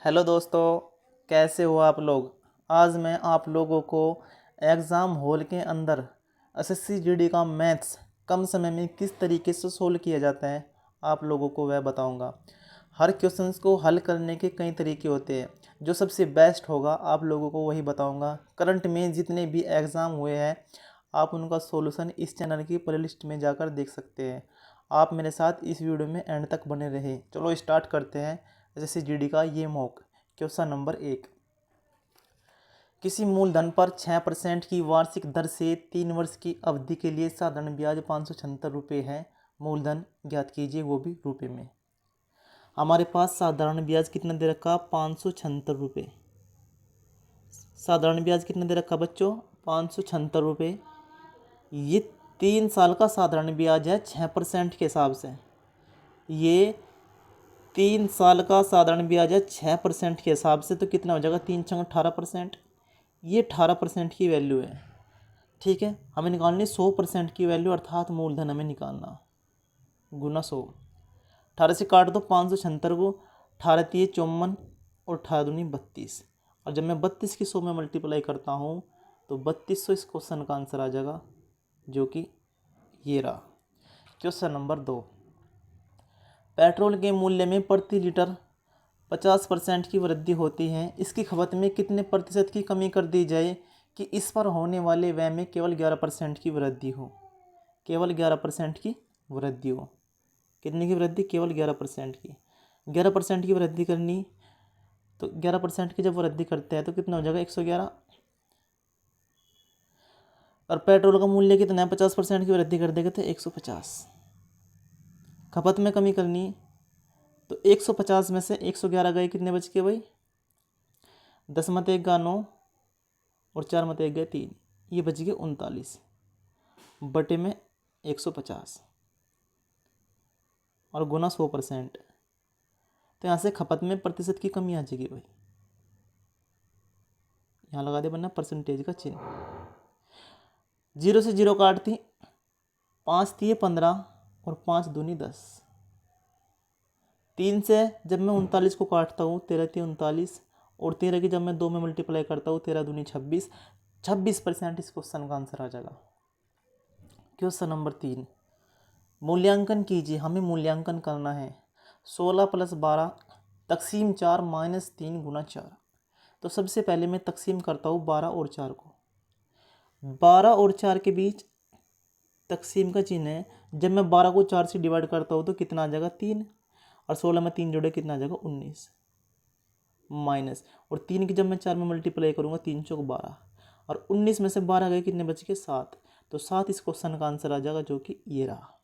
Hello दोस्तों, कैसे हो आप लोग। आज मैं आप लोगों को एग्ज़ाम हॉल के अंदर एसएससी जीडी का मैथ्स कम समय में किस तरीके से सोल्व किया जाता है आप लोगों को वह बताऊंगा। हर क्वेश्चंस को हल करने के कई तरीके होते हैं, जो सबसे बेस्ट होगा आप लोगों को वही बताऊंगा। करंट में जितने भी एग्ज़ाम हुए हैं आप उनका सॉल्यूशन इस चैनल की प्लेलिस्ट में जाकर देख सकते हैं। आप मेरे साथ इस वीडियो में एंड तक बने रहें। चलो स्टार्ट करते हैं एसएससी जीडी का ये मॉक। Question number 1। किसी मूलधन पर 6% की वार्षिक दर से 3 वर्ष की अवधि के लिए साधारण ब्याज 576 रुपये है। मूलधन ज्ञात कीजिए, वो भी रुपये में। हमारे पास साधारण ब्याज कितना दे रखा, 576 रुपये। साधारण ब्याज कितना दे रखा बच्चों, 576 रुपये। ये 3 साल का साधारण ब्याज है 6% के हिसाब से। ये 3 साल का साधारण ब्याज है 6% के हिसाब से, तो कितना हो जाएगा, 3 छंग 18%। ये 18% की वैल्यू है। ठीक है, हमें निकालनी 100% की वैल्यू, अर्थात मूलधन हमें निकालना गुना 100। 18 से काट दो 576 को, 18 3 54 और 18 दूनी 32। और जब मैं 32 की 100 में मल्टीप्लाई करता हूँ तो 3200 इस क्वेश्चन का आंसर आ जाएगा, जो कि ये रहा। Question number 2। पेट्रोल के मूल्य में प्रति लीटर 50% की वृद्धि होती है। इसकी खपत में कितने प्रतिशत की कमी कर दी जाए कि इस पर होने वाले व्यय में केवल 11% की वृद्धि हो। केवल 11% की वृद्धि हो। कितने की वृद्धि, केवल 11% की। 11% की वृद्धि करनी, तो 11% की जब वृद्धि करते हैं तो कितना हो जाएगा, 111। और पेट्रोल का मूल्य कितना है, 50% की वृद्धि कर देंगे तो 150। खपत में कमी करनी, तो 150 में से 111 गए, कितने बच गए भाई, 10 मत 1 गा 9 और 4 मत 1 गए 3, ये बच गए 39 बटे में 150 और गुना 100%। तो यहाँ से खपत में प्रतिशत की कमी आ जाएगी भाई, यहाँ लगा दे वरना परसेंटेज का चिन्ह। 0 से 0 काटती, 5 3 15 और 5 दूनी 10। 3 से जब मैं 39 को काटता हूँ, 13 3 39, और 13 की जब मैं 2 में मल्टीप्लाई करता हूँ, 13 दूनी 26। 26% इस क्वेश्चन का आंसर आ जाएगा। Question number 3। मूल्यांकन कीजिए, हमें मूल्यांकन करना है। 16 + 12 तकसीम 4 - 3 गुना 4। तो सबसे पहले मैं तकसीम करता हूँ 12 और 4 को। 12 और 4 के बीच तकसीम का चिन्ह है। जब मैं 12 को 4 से डिवाइड करता हूँ तो कितना आ जाएगा, 3। और 16 में 3 जोड़े कितना आ जाएगा, 19 माइनस। और 3 की जब मैं 4 में मल्टीप्लाई करूँगा, 3 चौक 12 और 19 में से 12 गए, कितने बच गए, 7। तो 7 इस क्वेश्चन का आंसर आ जाएगा, जो कि ये रहा।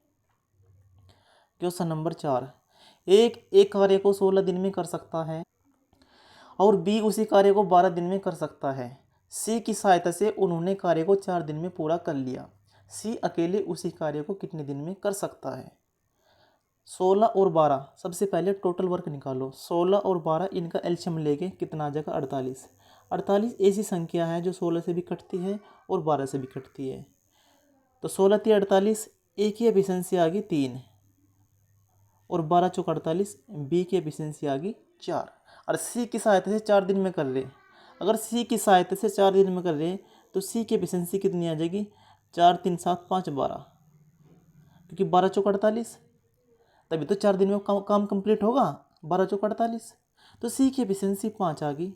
Question number 4। एक कार्य को 16 दिन में कर सकता है और बी उसी कार्य को 12 दिन में कर सकता है। सी की सहायता से उन्होंने कार्य को 4 दिन में पूरा कर लिया। सी अकेले उसी कार्य को कितने दिन में कर सकता है। 16 और 12, सबसे पहले टोटल वर्क निकालो। 16 और 12 इनका एलसीएम लेके कितना आ जाएगा, 48। 48 ऐसी संख्या है जो 16 से भी कटती है और 12 से भी कटती है। तो 16 3 48, ए की एफिशिएंसी आ गई 3 और 12 चौक 48, बी की एफिशिएंसी आ गई 4। और सी की सहायता से 4 दिन में कर रहे। अगर सी की सहायता से 4 दिन में कर रहे तो सी की एफिशिएंसी कितनी आ जाएगी, 4 3 7 5 12, क्योंकि 12 चौक 48, तभी तो 4 दिन में काम कंप्लीट होगा। 12 चौक 48, तो सी की एफिशिएंसी 5 आ गई।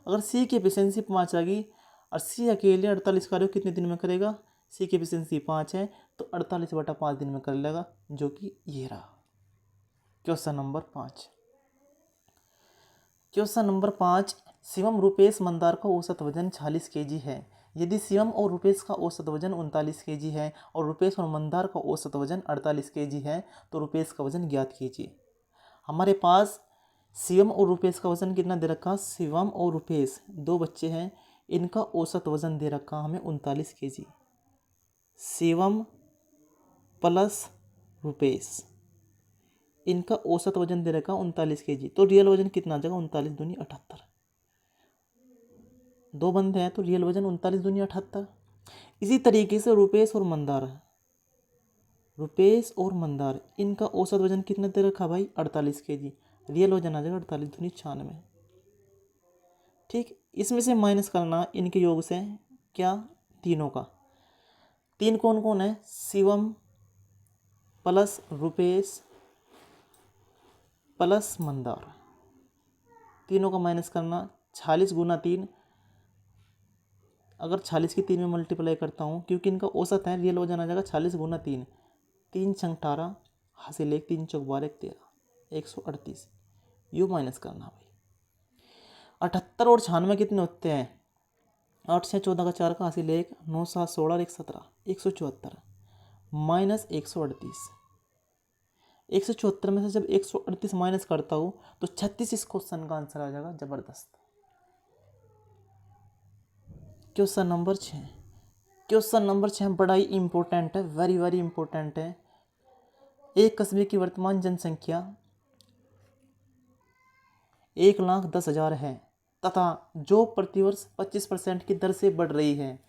अगर सी की एफिशिएंसी 5 आ गई और सी अकेले 48 कार्यों कितने दिन में करेगा, सी की एफिशिएंसी 5 है तो 48/5 दिन में कर लेगा, जो कि ये रहा। Question number 5। Question number 5। Shivam Rupesh Mandar का औसत वजन 40 kg है। यदि शिवम और रुपेश का औसत वजन 39 kg है और रुपेश और मंदार का औसत वजन 48 kg है, तो रुपेश का वजन ज्ञात कीजिए। हमारे पास शिवम और रुपेश का वजन कितना दे रखा, शिवम और रुपेश 2 बच्चे हैं, इनका औसत वजन दे रखा हमें 39 kg। शिवम प्लस रुपेश, इनका औसत वजन दे रखा 39 kg। तो रियल वजन कितना आ जाएगा, 39 दूनी 78। 2 बंदे हैं तो रियल वजन 39 दूनी 78। इसी तरीके से रुपेश और मंदार इनका औसत वजन कितना दे रखा भाई, 48 kg। रियल वजन आ जाएगा 48 दूनी 96। ठीक, इसमें से माइनस करना इनके योग से, क्या, तीनों का। तीन कौन कौन है, शिवम प्लस रुपेश प्लस मंदार, तीनों का माइनस करना। 46 गुना 3, अगर 46 की 3 में मल्टीप्लाई करता हूँ, क्योंकि इनका औसत है, रियल हो जाना जाएगा 46 गुना 3, 3 छंग 18, हासिल 1, 3 चौक 12, 13, 138, यू माइनस करना भाई। 78 और 96 कितने होते हैं, 8 से 14 का 4 का, हासिल 1, 9 7 16 1 17, 174 माइनस 138। 174 में से जब 138 माइनस करता हूँ तो 36 इस क्वेश्चन का आंसर आ जाएगा। ज़बरदस्त। क्वेश्चन नंबर 6, क्वेश्चन नंबर 6 बड़ा ही इंपॉर्टेंट है, वेरी वेरी इंपॉर्टेंट है। एक कस्बे की वर्तमान जनसंख्या 1,10,000 है तथा जो प्रतिवर्ष 25% की दर से बढ़ रही है।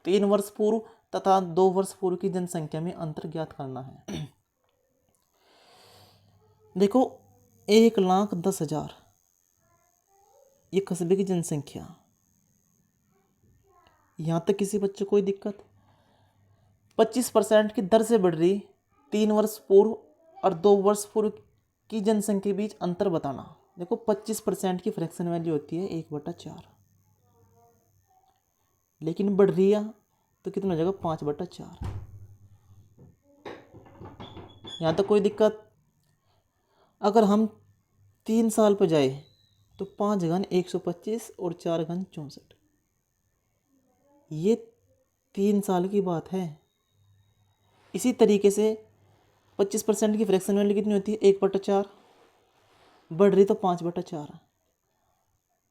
3 वर्ष पूर्व तथा 2 वर्ष पूर्व की जनसंख्या में अंतर ज्ञात करना है। देखो 1,10,000 ये कस्बे की जनसंख्या, यहाँ तक किसी बच्चे को कोई दिक्कत। 25% की दर से बढ़ रही, 3 वर्ष पूर्व और 2 वर्ष पूर्व की जनसंख्या के बीच अंतर बताना। देखो 25% की फ्रैक्शन वैल्यू होती है 1/4, लेकिन बढ़ रही है तो कितना हो जाएगा 5/4। यहाँ तक कोई दिक्कत। अगर हम 3 साल पर जाए तो 5 घन 125 और 4 घन 64, ये 3 साल की बात है। इसी तरीके से 25% की फ्रैक्शन वैल्यू कितनी होती है 1/4, बढ़ रही तो 5/4।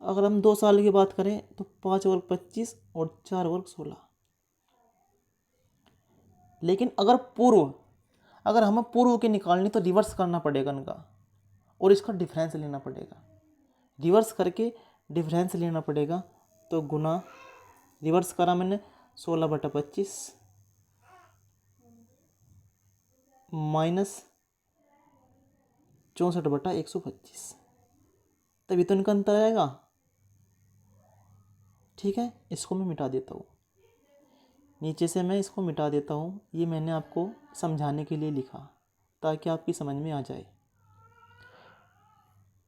अगर हम 2 साल की बात करें तो 5 वर्ग 25 और 4 वर्ग 16। लेकिन अगर हमें पूर्व की निकालनी तो रिवर्स करना पड़ेगा इनका, और इसका डिफरेंस लेना पड़ेगा। रिवर्स करके डिफरेंस लेना पड़ेगा, तो गुना, रिवर्स करा मैंने 16/25 माइनस 64/125, तभी तो इनका अंतर आएगा। ठीक है, इसको मैं मिटा देता हूँ, नीचे से मैं इसको मिटा देता हूँ। ये मैंने आपको समझाने के लिए लिखा ताकि आपकी समझ में आ जाए।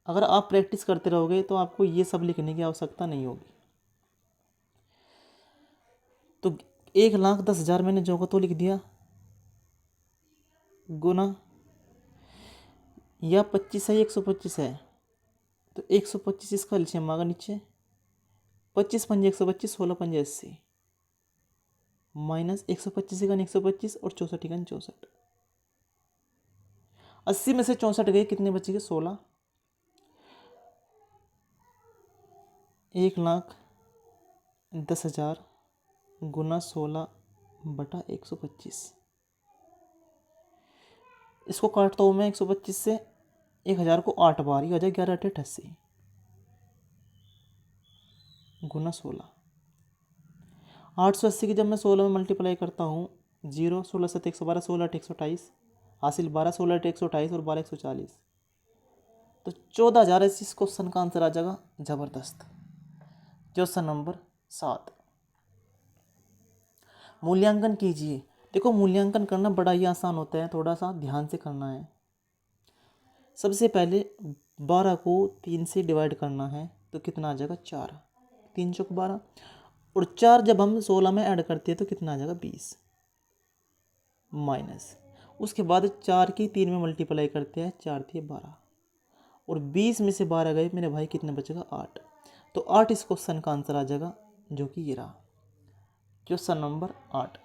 अगर आप प्रैक्टिस करते रहोगे तो आपको ये सब लिखने की आवश्यकता नहीं होगी। तो 1,10,000 मैंने जो को तो लिख दिया, गुना, या 25 है 125 है तो 125 इसका एलसीएम आगा नीचे, 25 पंजे 125, 16 पंजे 80, माइनस 125 का 125 और 64 का 64। 80 में से 64 गए, कितने बचेंगे 16। 1,10,000 गुना 16/125। इसको काटता हूँ मैं 125 से, 1,000 को 8 बार, ये हो जाए 11/88 गुना 16। 880 की जब मैं 16 में मल्टीप्लाई करता हूँ, 0, 16 7 112, 16 8 128, हासिल 12, 16 8 128 और 12 140, तो 14,000 इस क्वेश्चन का आंसर आ जाएगा। ज़बरदस्त। क्वेश्चन नंबर 7, मूल्यांकन कीजिए। देखो मूल्यांकन करना बड़ा ही आसान होता है, थोड़ा सा ध्यान से करना है। सबसे पहले 12 को 3 से डिवाइड करना है तो कितना आ जाएगा 4, 3 चौक 12, और 4 जब हम 16 में ऐड करते हैं तो कितना आ जाएगा 20, माइनस, उसके बाद 4 की 3 में मल्टीप्लाई करते हैं, 4 थी 12, और 20 में से 12 गए मेरे भाई, कितना बचेगा 8। तो 8 इस क्वेश्चन का आंसर आ जाएगा, जो कि ये रहा। क्वेश्चन नंबर 8,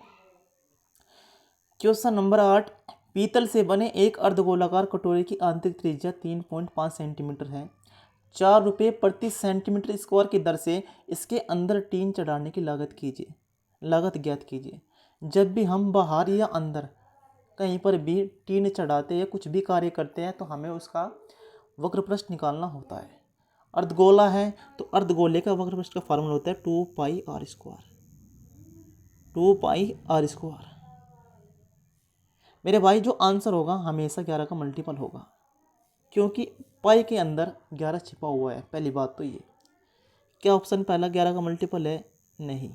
क्वेश्चन नंबर 8, पीतल से बने एक अर्धगोलाकार कटोरे की आंतरिक त्रिज्या 3.5 सेंटीमीटर है। 4 रुपये प्रति सेंटीमीटर स्क्वायर की दर से इसके अंदर टीन चढ़ाने की लागत ज्ञात कीजिए। जब भी हम बाहर या अंदर कहीं पर भी टीन चढ़ाते या कुछ भी कार्य करते हैं तो हमें उसका वक्रपृष्ठ निकालना होता है। अर्धगोला है तो अर्धगोले का वक्रपृष्ठ का फार्मूला होता है 2πr²। 2πr²। मेरे भाई जो आंसर होगा हमेशा 11 का मल्टीपल होगा, क्योंकि पाई के अंदर 11 छिपा हुआ है। पहली बात तो ये, क्या ऑप्शन पहला 11 का मल्टीपल है? नहीं।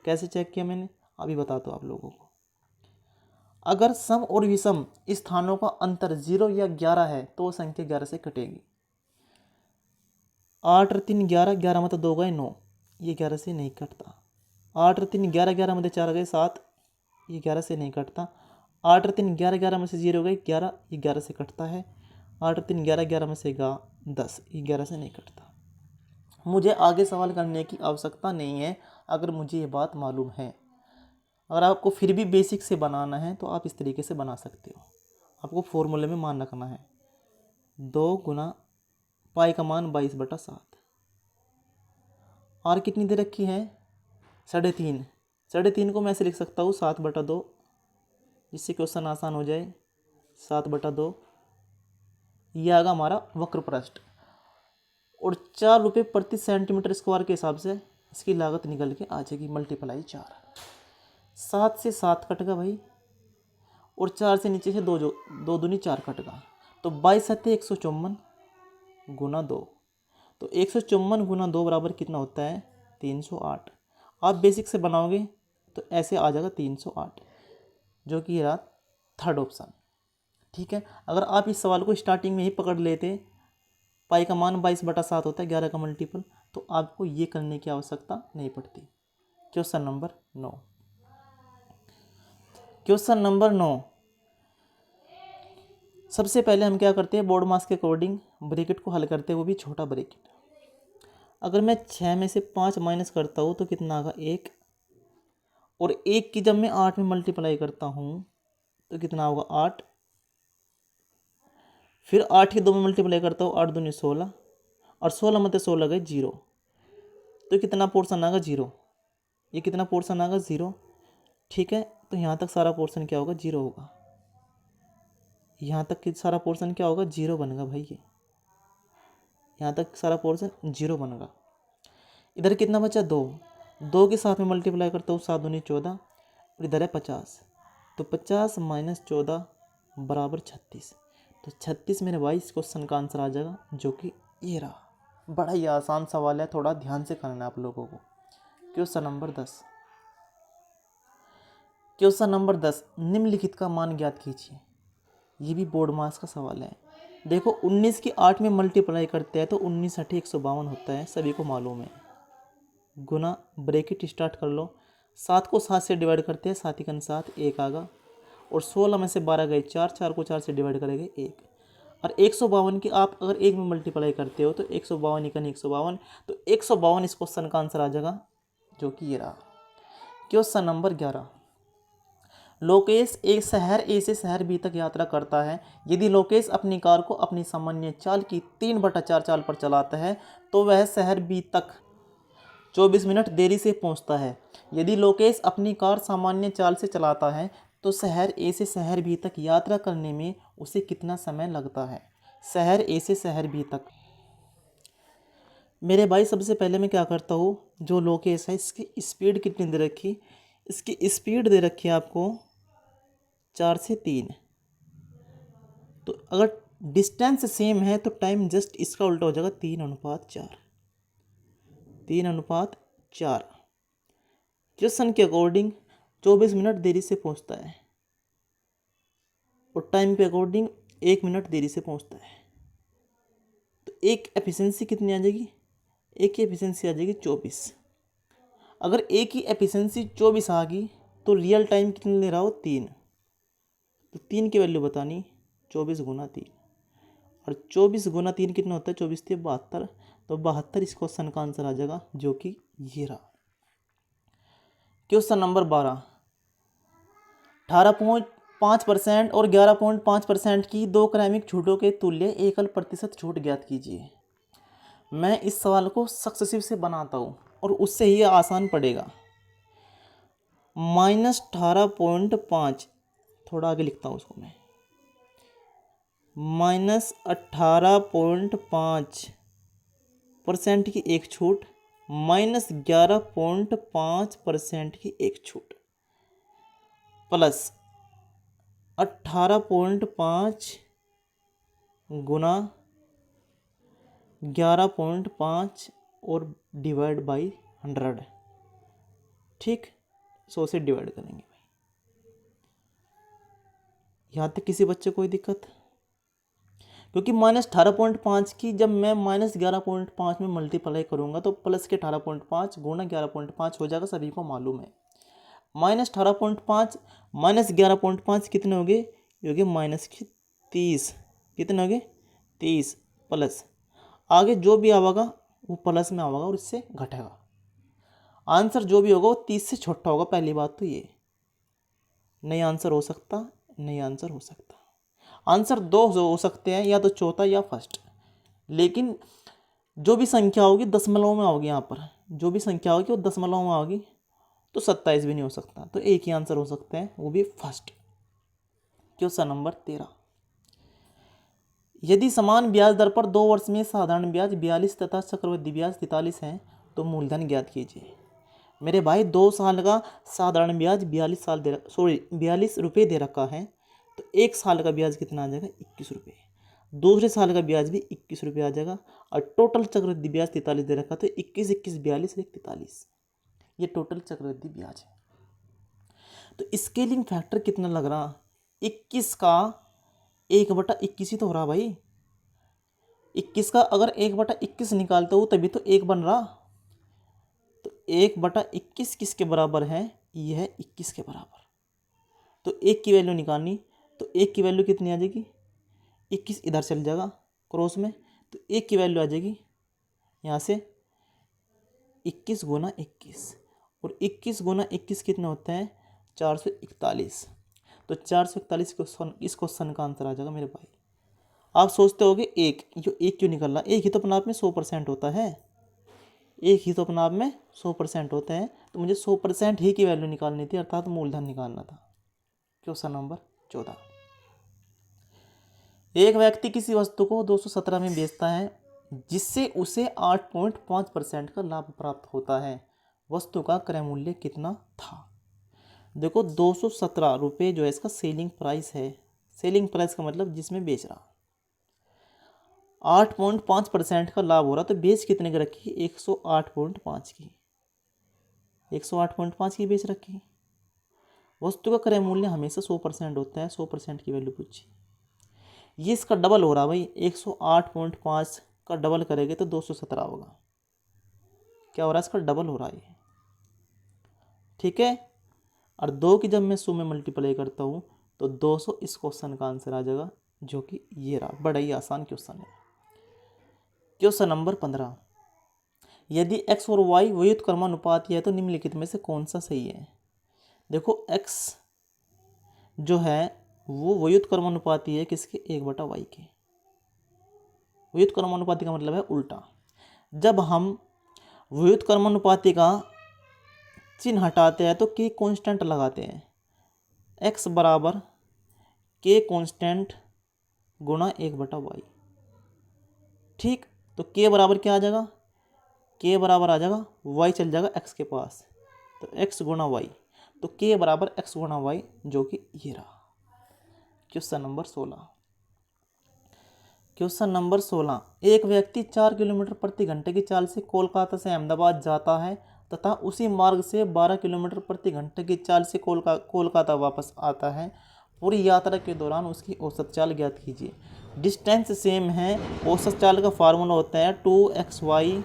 कैसे चेक किया मैंने? अभी बताता हूँ आप लोगों को। अगर सम और विषम स्थानों का अंतर 0 या 11 है तो वो संख्या 11 से कटेगी। 8 और 3 11, 11 में तो 2 गए 9, ये 11 से नहीं कटता। 8 और 3 11, 11 में 4 गए 7, ये 11 से नहीं कटता। 8 और 3 11, 11 में से 0 गए 11, ये 11 से कटता है। 8 और 3 11, 11 में से 10, ये 11 से नहीं कटता। मुझे आगे सवाल करने की आवश्यकता नहीं है अगर मुझे ये बात मालूम है। अगर आपको फिर भी बेसिक से बनाना है तो आप इस तरीके से बना सकते हो। आपको फॉर्मूले में मान रखना है 2 गुना पाई का मान 22/7। और कितनी दे रखी है? 3.5। 3.5 को मैं ऐसे लिख सकता हूँ 7/2, जिससे क्वेश्चन आसान हो जाए। 7/2 ये आएगा हमारा वक्र पृष्ठ। और 4 रुपये प्रति सेंटीमीटर स्क्वायर के हिसाब से इसकी लागत निकल के आ जाएगी मल्टीप्लाई 4। 7 से 7 कटेगा भाई, और 4 से नीचे से 2 जो 2 दूनी 4 कटेगा, तो 22 7 154 गुना 2। तो 154 गुना 2 बराबर कितना होता है? 308। आप बेसिक से बनाओगे तो ऐसे आ जाएगा 308, जो कि रहा थर्ड ऑप्शन। ठीक है। अगर आप इस सवाल को स्टार्टिंग में ही पकड़ लेते, पाई का मान 22/7 होता है 11 का मल्टीपल, तो आपको ये करने की आवश्यकता नहीं पड़ती। Question number 9। Question number 9। सबसे पहले हम क्या करते हैं, बोर्ड मास के अकॉर्डिंग ब्रैकेट को हल करते हैं, वो भी छोटा ब्रैकेट। अगर मैं 6 में से 5 माइनस करता हूँ तो कितना आएगा? 1। और 1 की जब मैं 8 में मल्टीप्लाई करता हूँ तो कितना होगा? 8। फिर 8 की 2 में मल्टीप्लाई करता हूँ, 8 दूनी 16, और 16 में 16 गए 0, तो कितना पोर्शन आएगा? 0। ये कितना पोर्शन आएगा? 0। ठीक है। तो यहाँ तक सारा पोर्शन क्या होगा? 0 होगा। यहाँ तक कि सारा पोर्शन क्या होगा? 0 बनेगा भाई। ये यहाँ तक सारा पोर्शन 0 बनेगा। इधर कितना बचा? 2। 2 के साथ में मल्टीप्लाई करता हूँ, 7 दूनी 14, और इधर है 50, तो 50 माइनस 14 बराबर 36। तो 36 मेरे भाई इस क्वेश्चन का आंसर आ जाएगा, जो कि ये रहा। बड़ा ही आसान सवाल है, थोड़ा ध्यान से करना है आप लोगों को। Question number 10। क्वेश्चन नंबर 10, निम्नलिखित का मान ज्ञात कीजिए। ये भी बोर्ड मास का सवाल है। देखो 19 की 8 में मल्टीप्लाई करते हैं तो 19 8 152 होता है, सभी को मालूम है। गुना ब्रैकेट स्टार्ट कर लो, 7 को 7 से डिवाइड करते हैं, 7 1 7, 1 आगा, और 16 में से 12 गए 4, 4 को 4 से डिवाइड करेंगे 1। और 152 की आप अगर 1 में मल्टीप्लाई करते हो तो 152 1 152, तो 152 इस क्वेश्चन का आंसर आ जाएगा, जो कि ये रहा। Question number 11। लोकेश एक शहर ए से शहर बी तक यात्रा करता है। यदि लोकेश अपनी कार को अपनी सामान्य चाल की 3/4 चाल पर चलाता है तो वह शहर बी तक 24 मिनट देरी से पहुंचता है। यदि लोकेश अपनी कार सामान्य चाल से चलाता है तो शहर ए से शहर बी तक यात्रा करने में उसे कितना समय लगता है? शहर ए से शहर बी तक। मेरे भाई सबसे पहले मैं क्या करता हूँ, जो लोकेश है इसकी स्पीड कितनी दे रखी? इसकी स्पीड दे रखी है आपको 4 से 3। तो अगर डिस्टेंस सेम है तो टाइम जस्ट इसका उल्टा हो जाएगा, 3:4। 3:4। क्वेश्चन के अकॉर्डिंग 24 मिनट देरी से पहुंचता है, और टाइम के अकॉर्डिंग 1 मिनट देरी से पहुंचता है। तो एक एफिशिएंसी कितनी आ जाएगी? एक की एफिशिएंसी आ जाएगी 24। अगर एक की एफिशिएंसी 24 आ गई तो रियल टाइम कितने ले रहा हो? 3। तो 3 की वैल्यू बतानी, 24 गुना 3, और 24 गुना 3 कितना होता है? 24 3 72, तो 72 इस क्वेश्चन का आंसर आ जाएगा, जो कि ये रहा। Question number 12। 18.5% और 11.5% की दो क्रमिक छूटों के तुल्य एकल प्रतिशत छूट ज्ञात कीजिए। मैं इस सवाल को सक्सेसिव से बनाता हूँ और उससे ही आसान पड़ेगा। -18.5, थोड़ा आगे लिखता हूँ उसको मैं, -18.5% की एक छूट, -11.5% की एक छूट, प्लस 18.5 गुना 11.5 और डिवाइड बाई 100। ठीक, 100 से डिवाइड करेंगे भाई। यहाँ तक किसी बच्चे कोई दिक्कत? क्योंकि -18.5 की जब मैं -11.5 में मल्टीप्लाई करूँगा तो प्लस के 18.5 गुणा 11.5 हो जाएगा, सभी को मालूम है। -18.5 -11.5 कितने हो गए? ये हो गए -30। कितने हो गए? 30 प्लस आगे जो भी आएगा वो प्लस में आएगा और इससे घटेगा। आंसर जो भी होगा वो 30 से छोटा होगा। पहली बात तो ये नहीं आंसर हो सकता, नहीं आंसर हो सकता। आंसर दो हो सकते हैं, या तो चौथा या फर्स्ट, लेकिन जो भी संख्या होगी दशमलव में होगी। यहाँ पर जो भी संख्या होगी वो दशमलव में होगी, तो 27 भी नहीं हो सकता। तो एक ही आंसर हो सकता है, वो भी फर्स्ट। Question number 13। यदि समान ब्याज दर पर 2 वर्ष में साधारण ब्याज 42 तथा चक्रवृद्धि ब्याज 43 है तो मूलधन ज्ञात कीजिए। मेरे भाई 2 साल का साधारण ब्याज 42 रुपये दे रखा है, तो 1 साल का ब्याज कितना आ जाएगा? 21 रुपये। दूसरे साल का ब्याज भी 21 रुपये आ जाएगा, और टोटल चक्रवृद्धि ब्याज 43 दे रखा, तो 21 21 42 43, ये टोटल चक्रवृद्धि ब्याज है। तो स्केलिंग फैक्टर कितना लग रहा? 21 का 1/21 ही तो हो रहा भाई। 21 का अगर 1/21 निकालते हो तभी तो 1 बन रहा। तो 1/21 किसके बराबर है? यह है 21 के बराबर। तो 1 की वैल्यू निकालनी, तो 1 की वैल्यू कितनी आ जाएगी? 21 इधर चल जाएगा क्रॉस में, तो 1 की वैल्यू आ जाएगी यहाँ से 21 गुना 21, और 21 गुना 21 कितना होता है? 441। तो 441 इस क्वेश्चन का आंसर आ जाएगा मेरे भाई। आप सोचते होगे एक क्यों निकल रहा? एक ही तो अपने आप में 100% होता है, एक ही तो अपने आप में 100% होता है। तो मुझे 100% ही की वैल्यू निकालनी थी, अर्थात मूलधन निकालना था। Question number 14। एक व्यक्ति किसी वस्तु को 217 में बेचता है जिससे उसे 8.5% का लाभ प्राप्त होता है। वस्तु का क्रय मूल्य कितना था? देखो 217 रुपये जो है इसका सेलिंग प्राइस है। सेलिंग प्राइस का मतलब जिसमें बेच रहा। 8.5% का लाभ हो रहा, तो बेच कितने की रखी? 108.5 की, 108.5 की बेच रखी। वस्तु का क्रय मूल्य हमेशा 100% होता है, 100% की वैल्यू पूछी। ये इसका डबल हो रहा भाई, 108.5 का डबल करेंगे तो 217 होगा। क्या हो रहा है? इसका डबल हो रहा है, ठीक है। और 2 की जब मैं 100 में मल्टीप्लाई करता हूँ तो 200 इस क्वेश्चन का आंसर आ जाएगा, जो कि ये रहा। बड़ा ही आसान क्वेश्चन है। Question number 15। यदि x और y व्युत्क्रमानुपाती है तो निम्नलिखित में से कौन सा सही है? देखो x जो है वो व्युत्क्रमानुपाती है किसके? 1/y के। व्युत्क्रमानुपाती का मतलब है उल्टा। जब हम व्युत्क्रमानुपाती का चिन्ह हटाते हैं तो k कांस्टेंट लगाते हैं। x बराबर k कांस्टेंट गुणा 1/y। ठीक, तो k बराबर क्या आ जाएगा? k बराबर आ जाएगा y चल जाएगा x के पास, तो x गुणा y, तो k बराबर x गुणा y, जो कि ये रहा। Question number 16। Question number 16। एक व्यक्ति 4 किलोमीटर प्रति घंटे की चाल से कोलकाता से अहमदाबाद जाता है तथा उसी मार्ग से 12 किलोमीटर प्रति घंटे की चाल से कोलकाता वापस आता है। पूरी यात्रा के दौरान उसकी औसत चाल ज्ञात कीजिए। डिस्टेंस सेम है, औसत चाल का फार्मूला होता है 2xy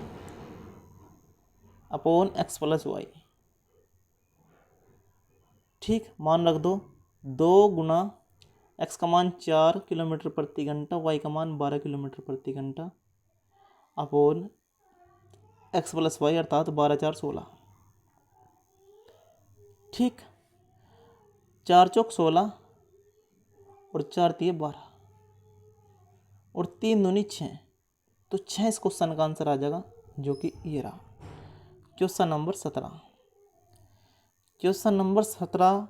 upon x plus Y. ठीक, मान रख दो 2 गुना x का मान 4 किलोमीटर प्रति घंटा, y का मान 12 किलोमीटर प्रति घंटा, अपॉन x प्लस वाई, अर्थात 12 4 16। ठीक, 4 चौक 16 और 4 तिये 12 और 3 दूनी 6, तो 6 इस क्वेश्चन का आंसर आ जाएगा, जो कि ये रहा। Question number 17। क्वेश्चन नंबर 17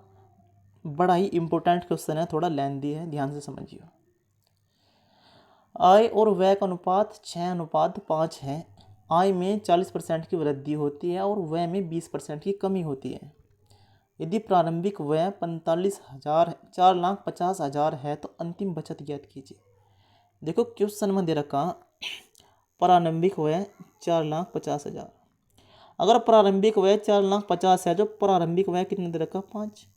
बड़ा ही इंपॉर्टेंट क्वेश्चन है, थोड़ा लेंथी है, ध्यान से समझिए। आय और व्यय का अनुपात 6:5 है। आय में 40% की वृद्धि होती है और व्यय में 20% की कमी होती है। यदि प्रारंभिक व्यय 4,50,000 है तो अंतिम बचत ज्ञात कीजिए। देखो क्वेश्चन में दे रखा प्रारंभिक व्यय 4,50,000। अगर प्रारंभिक व्यय 4,50,000 है, जो प्रारंभिक व्यय कितने दे रखा 5,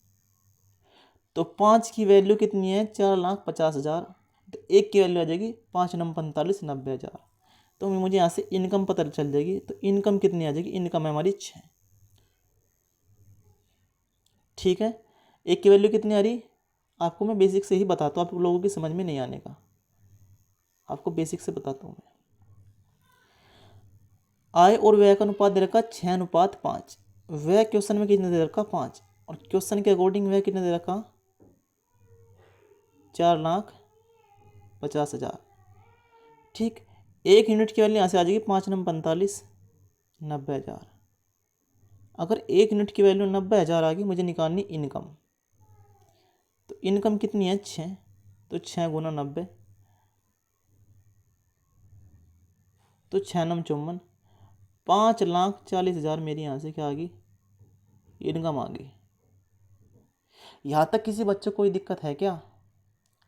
तो 5 की वैल्यू कितनी है 4,50,000, तो एक की वैल्यू आ जाएगी 5 नम 45 90,000। तो मुझे यहाँ से इनकम पता चल जाएगी। तो इनकम कितनी आ जाएगी, इनकम है हमारी 6। ठीक है, एक की वैल्यू कितनी आ रही, आपको मैं बेसिक से ही बताता हूँ, आप लोगों की समझ में नहीं आने का, आपको बेसिक से बताता हूँ मैं। आय और व्यय का अनुपात दे रखा 6:5। व्यय क्वेश्चन में कितने दे रखा 5, और क्वेश्चन के अकॉर्डिंग व्यय कितने दे रखा 4,50,000। ठीक, एक यूनिट की वैल्यू यहाँ से आ जाएगी 5 नम 45 90,000। अगर एक यूनिट की वैल्यू 90,000 आ गई, मुझे निकालनी इनकम। तो इनकम कितनी है 6, तो 6 गुना 90, तो 6 नम 54, 5,40,000 मेरी यहाँ से क्या आ गई, इनकम आ गई। यहाँ तक किसी बच्चे को कोई दिक्कत है क्या,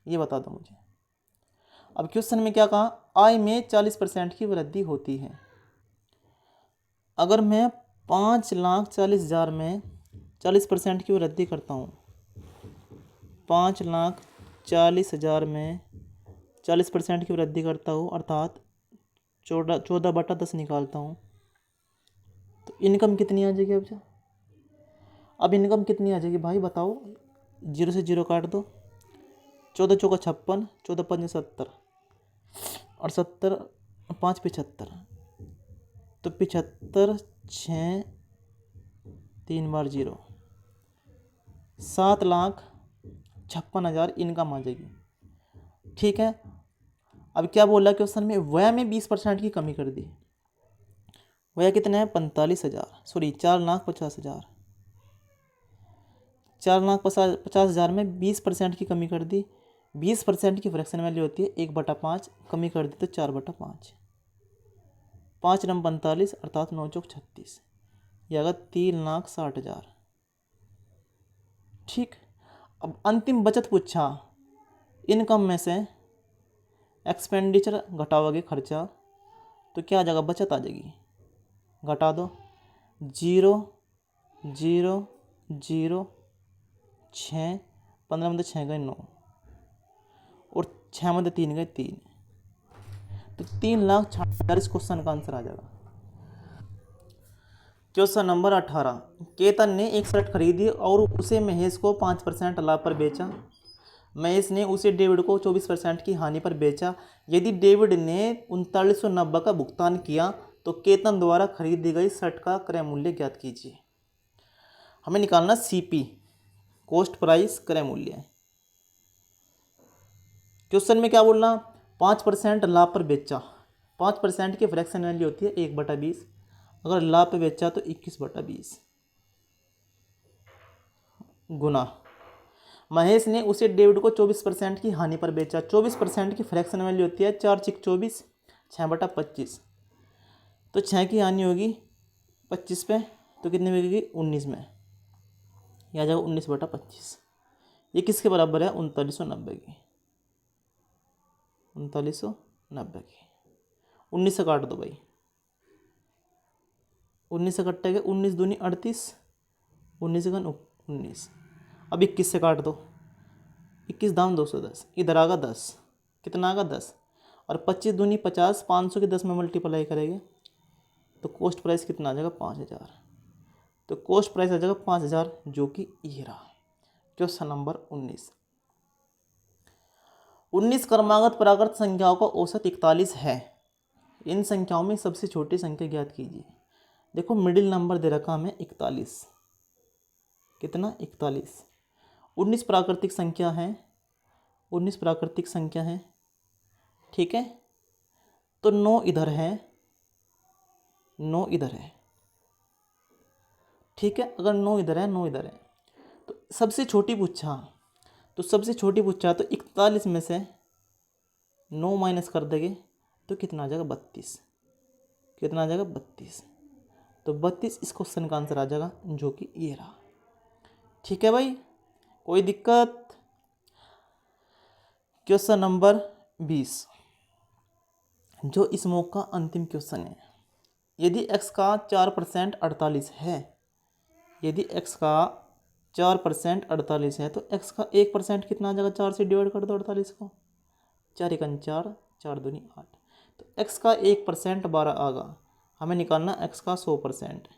ये बता दो मुझे। अब क्वेश्चन में क्या कहा, आय में 40% की वृद्धि होती है। अगर मैं 5,40,000 में 40% की वृद्धि करता हूँ, 5,40,000 में 40% की वृद्धि करता हूँ, अर्थात 14/10 निकालता हूँ, तो इनकम कितनी आ जाएगी। अब इनकम कितनी आ जाएगी भाई बताओ, 0 से 0 काट दो, 14 चौका 56, 14 पंजे 70, और 70 5 75, तो 75 6 3 बार 0, 7,56,000 इनकम आ जाएगी। ठीक है, अब क्या बोला क्वेश्चन में, व्यय में 20% की कमी कर दी। व्यय कितने हैं 45,000, सॉरी 4,50,000। 4,50,000 में 20% की कमी कर दी। 20% की फ्रैक्शन वैल्यू होती है 1/5, कमी कर दी तो 4/5। 5 नम 45 अर्थात 9 चौक 36, यह आएगा 3,60,000। ठीक, अब अंतिम बचत पूछा, इनकम में से एक्सपेंडिचर घटाओगे खर्चा, तो क्या आ जाएगा, बचत आ जाएगी। घटा दो, 0 0 0 6, 15 में 6 गए 9, और 6 में 3 गए 3, तो 3,60,000 इस क्वेश्चन का आंसर आ जाएगा। क्वेश्चन नंबर 18, केतन ने एक शर्ट खरीदी और उसे महेश को 5% लाभ पर बेचा। महेश ने उसे डेविड को 24% की हानि पर बेचा। यदि डेविड ने 3990 का भुगतान किया तो केतन द्वारा खरीदी गई शर्ट का क्रय मूल्य ज्ञात कीजिए। हमें निकालना सीपी, कॉस्ट प्राइस क्रय मूल्य। क्वेश्चन में क्या बोलना, 5% लाभ पर बेचा। 5% की फ्रैक्शन वैल्यू होती है 1/20, अगर लाभ पर बेचा तो 21/20 गुना महेश ने उसे डेविड को 24% की हानि पर बेचा। 24% की फ्रैक्शन वैल्यू होती है 4 × 24 6/25, तो 6 की हानि होगी 25 पे, तो कितने में होगी 19 में, यह आ जाएगा 19/25। ये किसके बराबर है 3990 की, 3990 की। 19 से काट दो भाई, 19 से कटेगा 19 दूनी 38, 19 का 19। अब 21 से काट दो, 21 दाम 210, इधर आगा 10, कितना आगा 10, और 25 दूनी 50, 500 के 10 में मल्टीप्लाई करेंगे तो कॉस्ट प्राइस कितना आ जाएगा 5,000। तो कॉस्ट प्राइस आ जाएगा 5,000, जो कि ये रहा। Question number 19। 19 क्रमागत प्राकृत संख्याओं का औसत 41 है। इन संख्याओं में सबसे छोटी संख्या ज्ञात कीजिए। देखो मिडिल नंबर दे रखा हमें 41, कितना 41। 19 प्राकृतिक संख्या है, 19 प्राकृतिक संख्या है, ठीक है। तो 9 इधर है, 9 इधर है, ठीक है। अगर 9 इधर है, 9 इधर है, तो सबसे छोटी पूछा, तो सबसे छोटी पूछा तो 41 में से 9 माइनस कर देंगे तो कितना आ जाएगा 32, कितना आ जाएगा 32। तो 32 इस क्वेश्चन का आंसर आ जाएगा, जो कि ये रहा। ठीक है भाई, कोई दिक्कत। क्वेश्चन नंबर 20, जो इस मॉक का अंतिम क्वेश्चन है। यदि x का 4% 48 है, यदि x का 4% 48 है तो x का 1% कितना आ जाएगा? 4 से डिवाइड कर दो 48 को, 4 एकन 4, 4 दूनी 8। तो x का 1% 12 आगा। हमें निकालना x का 100%।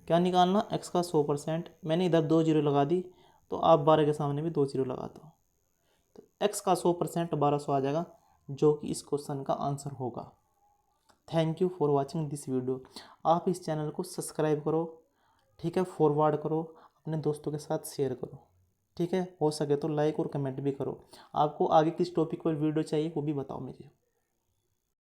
क्या निकालना? x का 100%। मैंने इधर 2 जीरो लगा दी, तो आप 12 के सामने भी 2 जीरो लगा दो, तो x का 100% 1200 आ जाएगा, जो कि इस क्वेश्चन का आंसर होगा। Thank you for watching this video. आप इस चैनल को सब्सक्राइब करो, ठीक है, फॉरवर्ड करो, अपने दोस्तों के साथ शेयर करो, ठीक है, हो सके तो लाइक और कमेंट भी करो। आपको आगे किस टॉपिक पर वीडियो चाहिए वो भी बताओ मुझे।